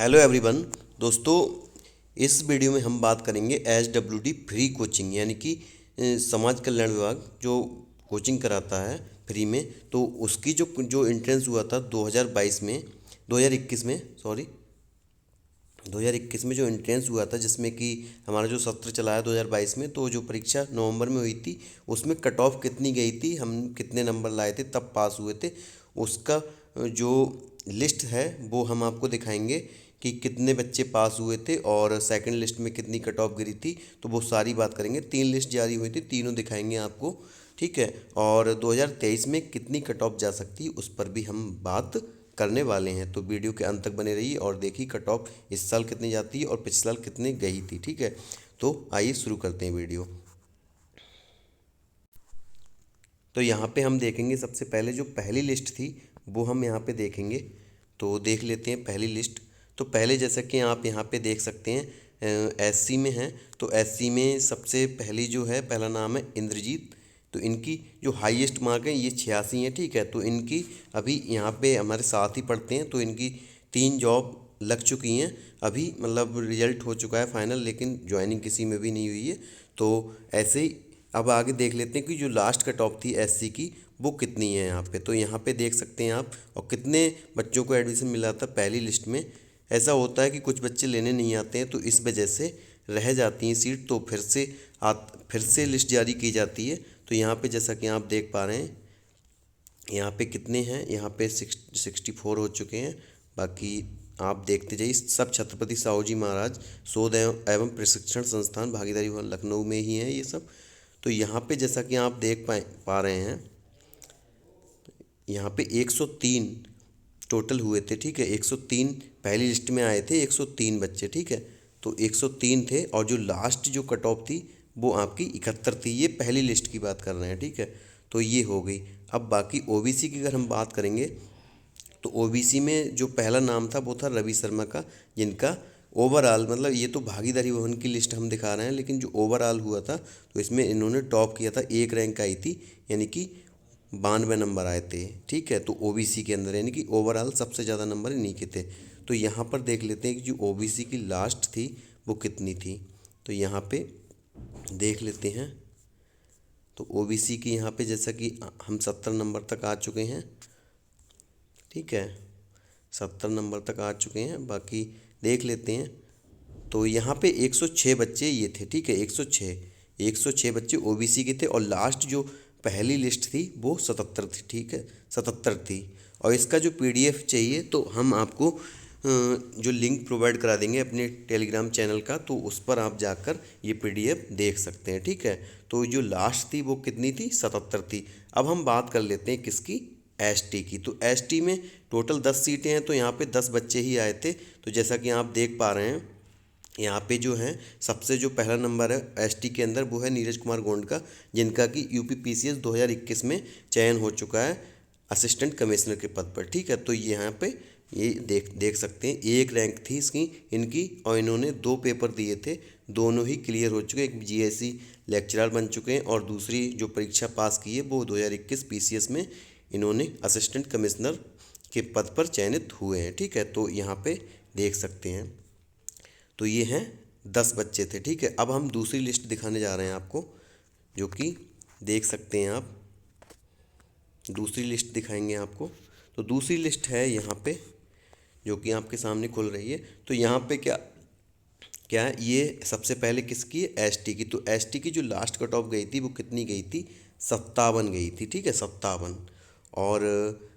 Hello everyone. दोस्तों, इस video में हम बात करेंगे SWD फ्री कोचिंग यानी कि समाज कल्याण विभाग जो कोचिंग कराता है फ्री में। तो उसकी जो जो एंट्रेंस हुआ था 2022 में 2021 में 2021 में जो एंट्रेंस हुआ था, जिसमें कि हमारा जो सत्र चला है 2022 में, तो जो परीक्षा नवंबर में हुई थी उसमें कट ऑफ कितनी गई थी, हम कितने नंबर लाए थे, तब पास हुए थे, उसका जो लिस्ट है वो हम आपको दिखाएंगे कि कितने बच्चे पास हुए थे और सेकंड लिस्ट में कितनी कट ऑफ गिरी थी। तो वो सारी बात करेंगे। 3 लिस्ट जारी हुई थी, तीनों दिखाएंगे आपको, ठीक है। और 2023 में कितनी कट ऑफ जा सकती है उस पर भी हम बात करने वाले हैं। तो वीडियो के अंत तक बने रहिए और देखिए कट ऑफ इस साल कितनी जाती है और पिछले साल कितने गई थी, ठीक है। तो आइए शुरू करते हैं वीडियो। तो यहाँ पे हम देखेंगे सबसे पहले जो पहली लिस्ट थी वो हम यहाँ पे देखेंगे। तो देख लेते हैं पहली लिस्ट। तो पहले जैसा कि आप यहाँ पे देख सकते हैं SC में है। तो SC में सबसे पहली जो है, पहला नाम है इंद्रजीत। तो इनकी जो हाईएस्ट मार्क है ये 86 है, ठीक है। तो इनकी अभी यहाँ पे हमारे साथ ही पढ़ते हैं, तो इनकी 3 जॉब लग चुकी हैं अभी, मतलब रिजल्ट हो चुका है फाइनल, लेकिन ज्वाइनिंग किसी में भी नहीं हुई है। तो ऐसे ही अब आगे देख लेते हैं कि जो लास्ट कट ऑफ थी SC की वो कितनी है यहाँ पे। तो यहाँ पे देख सकते हैं आप, और कितने बच्चों को एडमिशन मिला था पहली लिस्ट में। ऐसा होता है कि कुछ बच्चे लेने नहीं आते हैं, तो इस वजह से रह जाती हैं सीट, तो फिर से लिस्ट जारी की जाती है। तो यहाँ पे जैसा कि आप देख पा रहे हैं, यहाँ पे कितने हैं, यहाँ पे 64 हो चुके हैं। बाकी आप देखते जाइए, सब छत्रपति साहू जी महाराज शोध एवं प्रशिक्षण संस्थान भागीदारी भवन लखनऊ में ही हैं ये सब। तो यहाँ पे जैसा कि आप देख पा रहे हैं, यहाँ पे 103 टोटल हुए थे, ठीक है। 103 पहली लिस्ट में आए थे, 103 बच्चे, ठीक है। तो 103 थे, और जो लास्ट जो कट ऑफ थी वो आपकी 71 थी। ये पहली लिस्ट की बात कर रहे हैं, ठीक है। तो ये हो गई। अब बाकी OBC की अगर हम बात करेंगे, तो OBC में जो पहला नाम था वो था रवि शर्मा का, जिनका ओवरऑल, मतलब ये तो भागीदारी भवन की लिस्ट हम दिखा रहे हैं, लेकिन जो ओवरऑल हुआ था तो इसमें इन्होंने टॉप किया था, 1 रैंक आई थी, यानी कि 92 नंबर आए थे, ठीक है। तो OBC के अंदर यानी कि ओवरऑल सबसे ज़्यादा नंबर इन्हीं के थे। तो यहाँ पर देख लेते हैं कि जो OBC की लास्ट थी वो कितनी थी। तो यहाँ पे देख लेते हैं। तो OBC की यहाँ पे जैसा कि हम 70 नंबर तक आ चुके हैं, ठीक है। 70 नंबर तक आ चुके हैं। बाकी देख लेते हैं। तो यहाँ पे 106 बच्चे ये थे, ठीक है। 106 बच्चे OBC के थे, और लास्ट जो पहली लिस्ट थी वो 77 थी, ठीक है। 77 थी। और इसका जो PDF चाहिए तो हम आपको जो लिंक प्रोवाइड करा देंगे अपने टेलीग्राम चैनल का, तो उस पर आप जाकर ये PDF देख सकते हैं, ठीक है। तो जो लास्ट थी वो कितनी थी, 77 थी। अब हम बात कर लेते हैं किसकी, ST की। तो ST में टोटल 10 सीटें हैं, तो यहाँ पे 10 बच्चे ही आए थे। तो जैसा कि आप देख पा रहे हैं, यहाँ पे जो है सबसे जो पहला नंबर है ST के अंदर वो है नीरज कुमार गोंड का, जिनका कि UP PCS 2021 में चयन हो चुका है असिस्टेंट कमिश्नर के पद पर, ठीक है। तो यहाँ पे ये देख सकते हैं, 1 रैंक थी इसकी इनकी, और इन्होंने 2 पेपर दिए थे, दोनों ही क्लियर हो चुके। एक GSE लेक्चरर बन चुके हैं, और दूसरी जो परीक्षा पास की है वो 2021 PCS में इन्होंने असिस्टेंट कमिश्नर के पद पर चयनित हुए हैं, ठीक है। तो यहाँ पे देख सकते हैं। तो ये हैं 10 बच्चे थे, ठीक है। अब हम दूसरी लिस्ट दिखाने जा रहे हैं आपको, जो कि देख सकते हैं आप। दूसरी लिस्ट दिखाएंगे आपको। तो दूसरी लिस्ट है यहाँ पे, जो कि आपके सामने खुल रही है। तो यहाँ पे क्या क्या है, ये सबसे पहले किसकी है, ST की। तो ST की जो लास्ट कट ऑफ गई थी वो कितनी गई थी, 57 गई थी, ठीक है, 57। और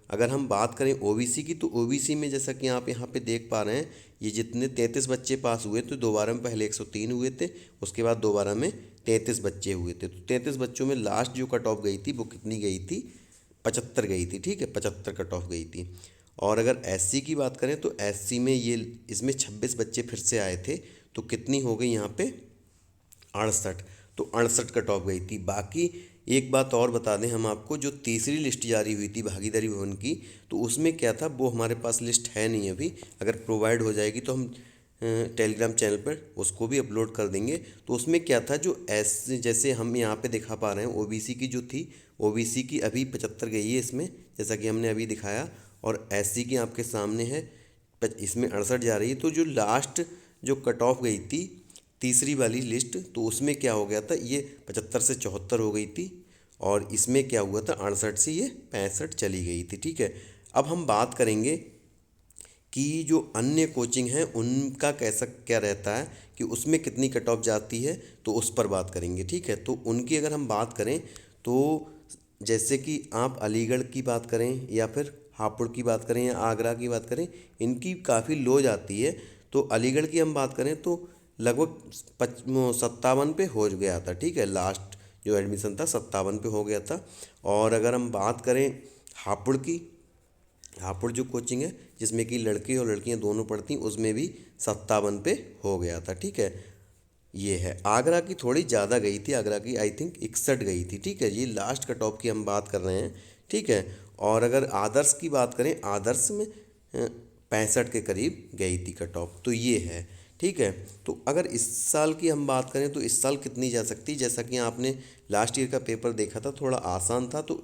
अगर हम बात करें OBC की, तो OBC में जैसा कि आप यहाँ पे देख पा रहे हैं, ये जितने 33 बच्चे पास हुए तो दोबारा में पहले 103 हुए थे, उसके बाद दोबारा में 33 बच्चे हुए थे। तो 33 बच्चों में लास्ट जो कट ऑफ गई थी वो कितनी गई थी, 75 गई थी, ठीक है, 75 कट ऑफ गई थी। और अगर SC की बात करें, तो SC में ये इसमें 26 बच्चे फिर से आए थे, तो कितनी हो गई यहाँ पे, 68। तो 68 कट ऑफ गई थी। बाकी एक बात और बता दें हम आपको, जो तीसरी लिस्ट जारी हुई थी भागीदारी भवन की, तो उसमें क्या था, वो हमारे पास लिस्ट है नहीं अभी। अगर प्रोवाइड हो जाएगी तो हम टेलीग्राम चैनल पर उसको भी अपलोड कर देंगे। तो उसमें क्या था, जो जैसे हम यहाँ पे दिखा पा रहे हैं, OBC की जो थी, OBC की अभी 75 गई है इसमें, जैसा कि हमने अभी दिखाया। और SC की आपके सामने है इसमें 68 जा रही है, तो जो लास्ट जो कट ऑफ गई थी तीसरी वाली लिस्ट, तो उसमें क्या हो गया था, ये 75 से 74 हो गई थी, और इसमें क्या हुआ था 68 से ये 65 चली गई थी। ठीक है, अब हम बात करेंगे कि जो अन्य कोचिंग हैं उनका कैसा क्या रहता है, कि उसमें कितनी कट ऑफ जाती है, तो उस पर बात करेंगे। ठीक है, तो उनकी अगर हम बात करें तो जैसे कि आप अलीगढ़ की बात करें या फिर हापुड़ की बात करें या आगरा की बात करें, इनकी काफ़ी लो जाती है। तो अलीगढ़ की हम बात करें तो लगभग 57 पे हो गया था। ठीक है, लास्ट जो एडमिशन था 57 पे हो गया था। और अगर हम बात करें हापुड़ की, हापुड़ जो कोचिंग है जिसमें कि लड़के और लड़कियां दोनों पढ़ती, उसमें भी 57 पे हो गया था। ठीक है, ये है। आगरा की थोड़ी ज़्यादा गई थी, आगरा की आई थिंक 61 गई थी। ठीक है, ये लास्ट कट ऑफ की हम बात कर रहे हैं। ठीक है, और अगर आदर्श की बात करें, आदर्श में 65 के करीब गई थी कट ऑफ, तो ये है। ठीक है, तो अगर इस साल की हम बात करें तो इस साल कितनी जा सकती, जैसा कि आपने लास्ट ईयर का पेपर देखा था, थोड़ा आसान था, तो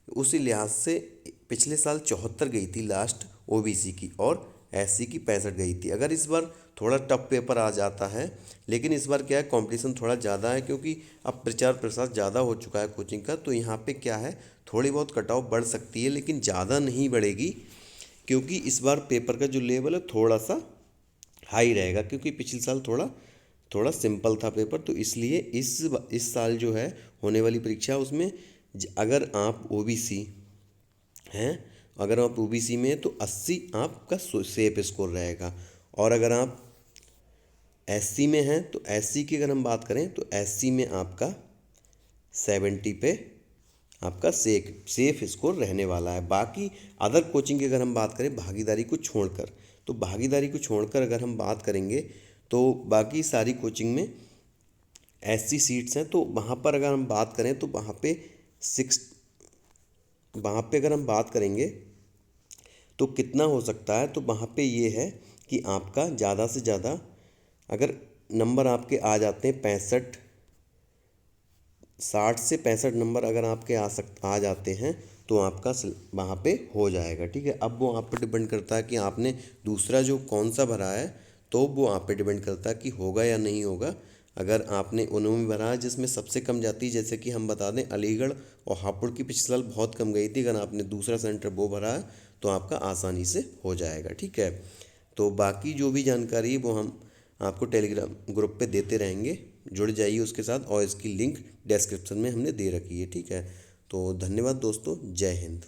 उसी लिहाज से पिछले साल 74 गई थी लास्ट ओबीसी की, और एससी की 65 गई थी। अगर इस बार थोड़ा टफ पेपर आ जाता है, लेकिन इस बार क्या है, कंपटीशन थोड़ा ज़्यादा है, क्योंकि अब प्रचार प्रसार ज़्यादा हो चुका है कोचिंग का, तो यहाँ पे क्या है, थोड़ी बहुत कट ऑफ बढ़ सकती है, लेकिन ज़्यादा नहीं बढ़ेगी, क्योंकि इस बार पेपर का जो लेवल है थोड़ा सा हाई रहेगा, क्योंकि पिछले साल थोड़ा थोड़ा सिंपल था पेपर, तो इसलिए इस साल जो है होने वाली परीक्षा, उसमें अगर आप ओबीसी हैं, अगर आप ओबीसी में हैं तो 80 आपका सेफ स्कोर रहेगा, और अगर आप एससी में हैं तो एससी की अगर हम बात करें तो एससी में आपका 70 पे आपका सेफ स्कोर रहने वाला है। बाकी अदर कोचिंग की अगर हम बात करें भागीदारी को छोड़कर, तो भागीदारी को छोड़कर अगर हम बात करेंगे तो बाकी सारी कोचिंग में 80 सीट्स हैं, तो वहाँ पर अगर हम बात करें तो वहाँ पे अगर हम बात करेंगे तो कितना हो सकता है, तो वहाँ पे ये है कि आपका ज़्यादा से ज़्यादा अगर नंबर आपके आ जाते हैं 65, 60 से 65 नंबर अगर आपके आ जाते हैं, तो आपका वहाँ पे हो जाएगा। ठीक है, अब वो आप पे डिपेंड करता है कि आपने दूसरा जो कौन सा भरा है, तो वो आप पे डिपेंड करता है कि होगा या नहीं होगा। अगर आपने उनमें भरा है जिसमें सबसे कम जाती है, जैसे कि हम बता दें अलीगढ़ और हापुड़ की पिछले साल बहुत कम गई थी, अगर आपने दूसरा सेंटर वो भरा है तो आपका आसानी से हो जाएगा। ठीक है, तो बाकी जो भी जानकारी है वो हम आपको टेलीग्राम ग्रुप पे देते रहेंगे, जुड़ जाइए उसके साथ, और इसकी लिंक डिस्क्रिप्शन में हमने दे रखी है। ठीक है, तो धन्यवाद दोस्तों, जय हिंद।